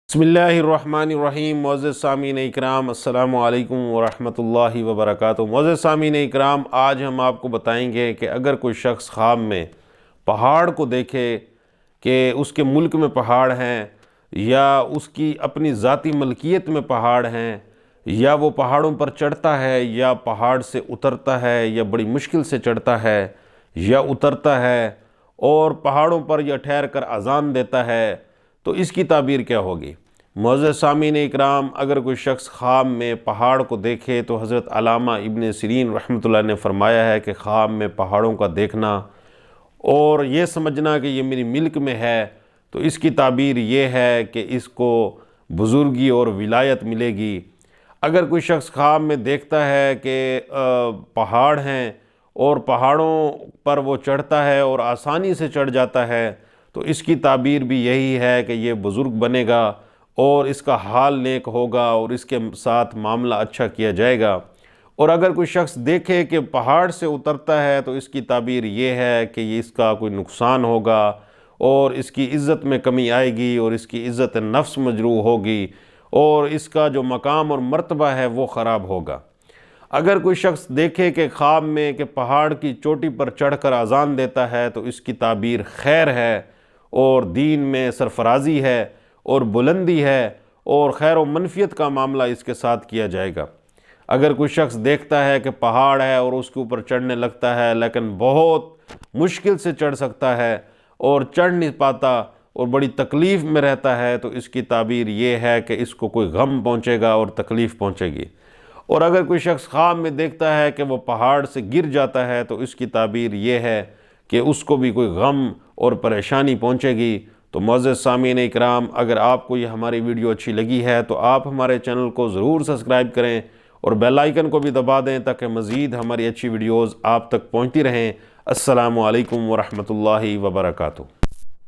بسم اللہ الرحمن الرحیم۔ معزز سامعین اکرام، السلام علیکم ورحمۃ اللہ وبرکاتہ۔ معزز سامعین اکرام، آج ہم آپ کو بتائیں گے کہ اگر کوئی شخص خواب میں پہاڑ کو دیکھے کہ اس کے ملک میں پہاڑ ہیں یا اس کی اپنی ذاتی ملکیت میں پہاڑ ہیں، یا وہ پہاڑوں پر چڑھتا ہے یا پہاڑ سے اترتا ہے یا بڑی مشکل سے چڑھتا ہے یا اترتا ہے اور پہاڑوں پر یا ٹھہر کر اذان دیتا ہے، تو اس کی تعبیر کیا ہوگی؟ معزز سامعین اکرام، اگر کوئی شخص خواب میں پہاڑ کو دیکھے تو حضرت علامہ ابن سیرین رحمۃ اللہ نے فرمایا ہے کہ خواب میں پہاڑوں کا دیکھنا اور یہ سمجھنا کہ یہ میری ملک میں ہے، تو اس کی تعبیر یہ ہے کہ اس کو بزرگی اور ولایت ملے گی۔ اگر کوئی شخص خواب میں دیکھتا ہے کہ پہاڑ ہیں اور پہاڑوں پر وہ چڑھتا ہے اور آسانی سے چڑھ جاتا ہے، تو اس کی تعبیر بھی یہی ہے کہ یہ بزرگ بنے گا اور اس کا حال نیک ہوگا اور اس کے ساتھ معاملہ اچھا کیا جائے گا۔ اور اگر کوئی شخص دیکھے کہ پہاڑ سے اترتا ہے تو اس کی تعبیر یہ ہے کہ یہ اس کا کوئی نقصان ہوگا اور اس کی عزت میں کمی آئے گی اور اس کی عزت نفس مجروح ہوگی اور اس کا جو مقام اور مرتبہ ہے وہ خراب ہوگا۔ اگر کوئی شخص دیکھے کہ خواب میں کہ پہاڑ کی چوٹی پر چڑھ کر اذان دیتا ہے تو اس کی تعبیر خیر ہے اور دین میں سرفرازی ہے اور بلندی ہے اور خیر و منفیت کا معاملہ اس کے ساتھ کیا جائے گا۔ اگر کوئی شخص دیکھتا ہے کہ پہاڑ ہے اور اس کے اوپر چڑھنے لگتا ہے لیکن بہت مشکل سے چڑھ سکتا ہے اور چڑھ نہیں پاتا اور بڑی تکلیف میں رہتا ہے، تو اس کی تعبیر یہ ہے کہ اس کو کوئی غم پہنچے گا اور تکلیف پہنچے گی۔ اور اگر کوئی شخص خواب میں دیکھتا ہے کہ وہ پہاڑ سے گر جاتا ہے تو اس کی تعبیر یہ ہے کہ اس کو بھی کوئی غم اور پریشانی پہنچے گی۔ تو معزز سامعین اکرام، اگر آپ کو یہ ہماری ویڈیو اچھی لگی ہے تو آپ ہمارے چینل کو ضرور سبسکرائب کریں اور بیل آئیکن کو بھی دبا دیں تاکہ مزید ہماری اچھی ویڈیوز آپ تک پہنچتی رہیں۔ السلام علیکم ورحمۃ اللہ وبرکاتہ۔